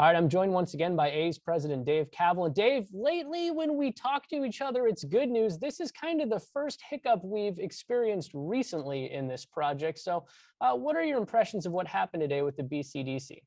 All right, I'm joined once again by A's President Dave Kaval. And Dave, lately when we talk to each other, it's good news. This is kind of the first hiccup we've experienced recently in this project. So what are your impressions of what happened today with the BCDC?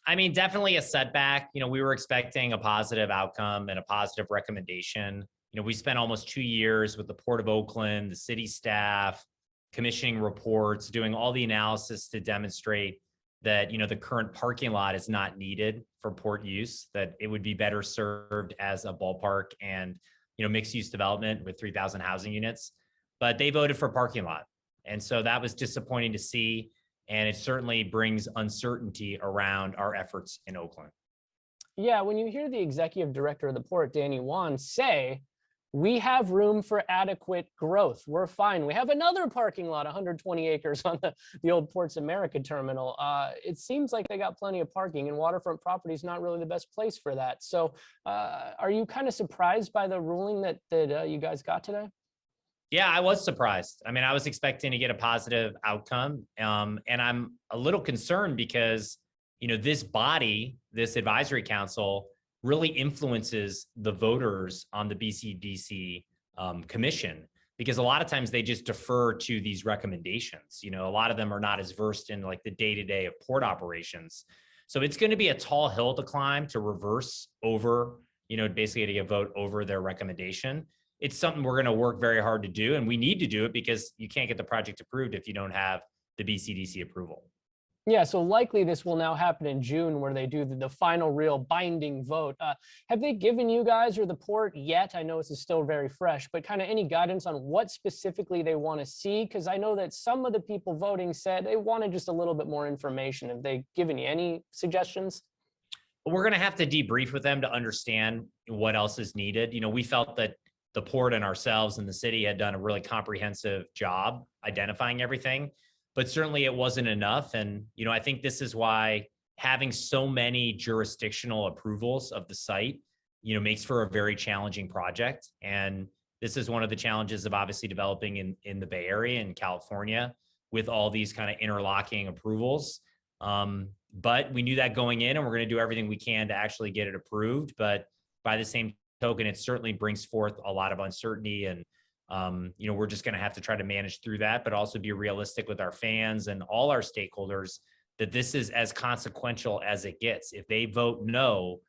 I mean, definitely a setback. We were expecting a positive outcome and a positive recommendation. We spent almost 2 years with the Port of Oakland, the city staff, commissioning reports, doing all the analysis to demonstrate that, the current parking lot is not needed for port use, that it would be better served as a ballpark and, mixed use development with 3,000 housing units. But they voted for parking lot. And so that was disappointing to see. And it certainly brings uncertainty around our efforts in Oakland. Yeah, when you hear the executive director of the port, Danny Wan, say, we have room for adequate growth. We're fine. We have another parking lot, 120 acres on the old Ports America terminal. It seems like they got plenty of parking, and waterfront property is not really the best place for that. So are you kind of surprised by the ruling that you guys got today? Yeah, I was surprised. I mean, I was expecting to get a positive outcome. And I'm a little concerned because, this body, this advisory council, really influences the voters on the BCDC commission, because a lot of times they just defer to these recommendations. A lot of them are not as versed in like the day-to-day of port operations. So it's going to be a tall hill to climb to reverse over, basically to get a vote over their recommendation. It's something we're going to work very hard to do, and we need to do it because you can't get the project approved if you don't have the BCDC approval. Yeah, so likely this will now happen in June where they do the final real binding vote. Have they given you guys or the port yet? I know this is still very fresh, but kind of any guidance on what specifically they want to see? Because I know that some of the people voting said they wanted just a little bit more information. Have they given you any suggestions? We're going to have to debrief with them to understand what else is needed. We felt that the port and ourselves and the city had done a really comprehensive job identifying everything. But certainly it wasn't enough. And, I think this is why having so many jurisdictional approvals of the site, makes for a very challenging project. And this is one of the challenges of obviously developing in the Bay Area in California with all these kind of interlocking approvals. But we knew that going in, and we're going to do everything we can to actually get it approved. But by the same token, it certainly brings forth a lot of uncertainty, and we're just going to have to try to manage through that, but also be realistic with our fans and all our stakeholders that this is as consequential as it gets. If they vote no,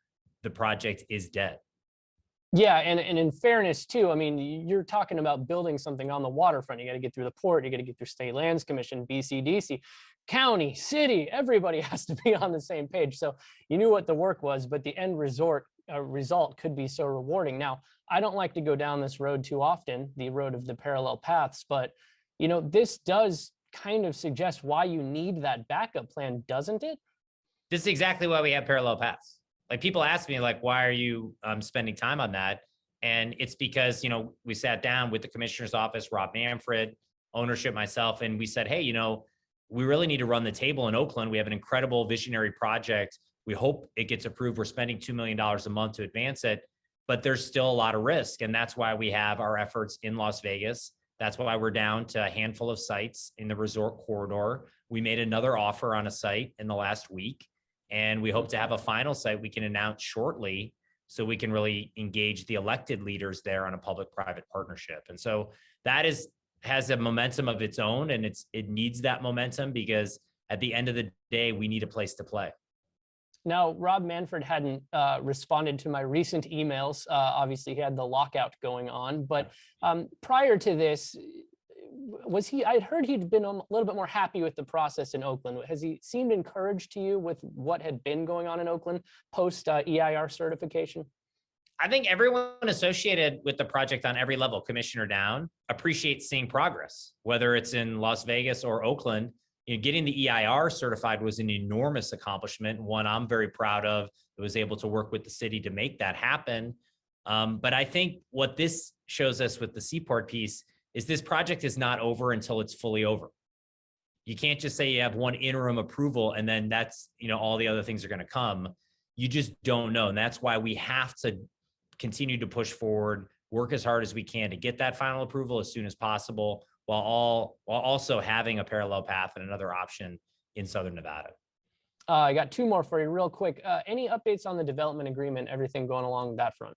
the project is dead. Yeah, and in fairness too, I mean, you're talking about building something on the waterfront. You got to get through the port, you got to get through State Lands Commission, BCDC, county, city, everybody has to be on the same page. So you knew what the work was, but the end result could be so rewarding. Now, I don't like to go down this road too often, the road of the parallel paths, but this does kind of suggest why you need that backup plan, doesn't it? This is exactly why we have parallel paths. Like, people ask me, like, why are you spending time on that? And it's because, we sat down with the commissioner's office, Rob Manfred, ownership, myself, and we said, hey, we really need to run the table in Oakland. We have an incredible visionary project. We hope it gets approved. We're spending $2 million a month to advance it, but there's still a lot of risk. And that's why we have our efforts in Las Vegas. That's why we're down to a handful of sites in the resort corridor. We made another offer on a site in the last week, and we hope to have a final site we can announce shortly so we can really engage the elected leaders there on a public-private partnership. And so that has a momentum of its own, and it needs that momentum because at the end of the day, we need a place to play. Now, Rob Manfred hadn't responded to my recent emails. Obviously, he had the lockout going on. But prior to this, I'd heard he'd been a little bit more happy with the process in Oakland. Has he seemed encouraged to you with what had been going on in Oakland post EIR certification? I think everyone associated with the project on every level, commissioner down, appreciates seeing progress, whether it's in Las Vegas or Oakland. Getting the EIR certified was an enormous accomplishment, one I'm very proud of. I was able to work with the city to make that happen. But I think what this shows us with the Seaport piece is this project is not over until it's fully over. You can't just say you have one interim approval and then that's, all the other things are going to come. You just don't know. And that's why we have to continue to push forward, work as hard as we can to get that final approval as soon as possible, while also having a parallel path and another option in Southern Nevada. I got two more for you real quick. Any updates on the development agreement, everything going along that front?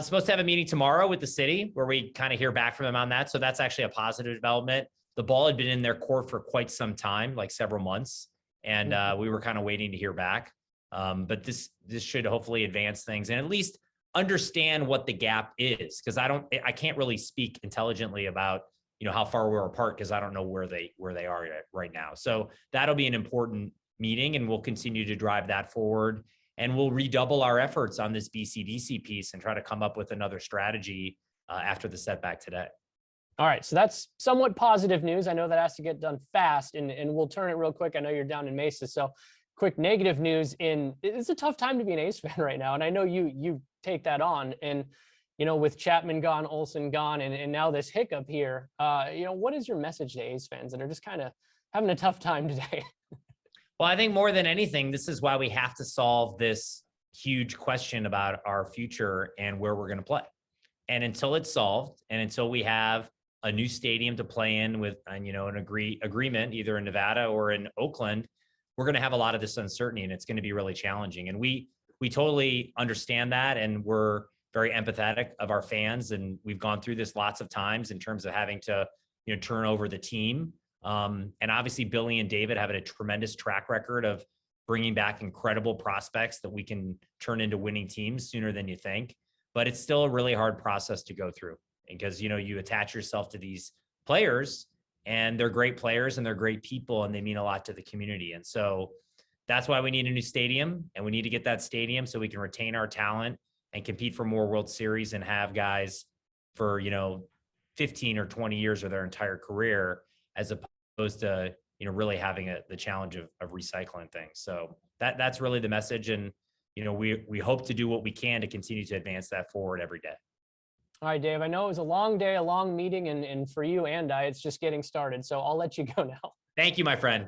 Supposed to have a meeting tomorrow with the city where we kind of hear back from them on that. So that's actually a positive development. The ball had been in their court for quite some time, like several months, and we were kind of waiting to hear back. But this should hopefully advance things and at least understand what the gap is, because I can't really speak intelligently about how far we're apart, because I don't know where they are right now. So that'll be an important meeting, and we'll continue to drive that forward. And we'll redouble our efforts on this BCDC piece and try to come up with another strategy after the setback today. All right, so that's somewhat positive news. I know that has to get done fast, and we'll turn it real quick. I know you're down in Mesa, so quick negative news. It's a tough time to be an A's fan right now, and I know you take that on. And with Chapman gone, Olsen gone, and now this hiccup here, what is your message to A's fans that are just kind of having a tough time today? Well, I think more than anything, this is why we have to solve this huge question about our future and where we're going to play. And until it's solved, and until we have a new stadium to play in with, an agreement either in Nevada or in Oakland, we're going to have a lot of this uncertainty, and it's going to be really challenging. And we totally understand that, and we're very empathetic of our fans, and we've gone through this lots of times in terms of having to turn over the team. And obviously Billy and David have a tremendous track record of bringing back incredible prospects that we can turn into winning teams sooner than you think. But it's still a really hard process to go through, because, you attach yourself to these players, and they're great players and they're great people, and they mean a lot to the community. And so that's why we need a new stadium, and we need to get that stadium so we can retain our talent and compete for more World Series and have guys for, 15 or 20 years of their entire career, as opposed to, really having the challenge of recycling things. So that's really the message. And, we hope to do what we can to continue to advance that forward every day. All right, Dave, I know it was a long day, a long meeting, and for you and I, it's just getting started. So I'll let you go now. Thank you, my friend.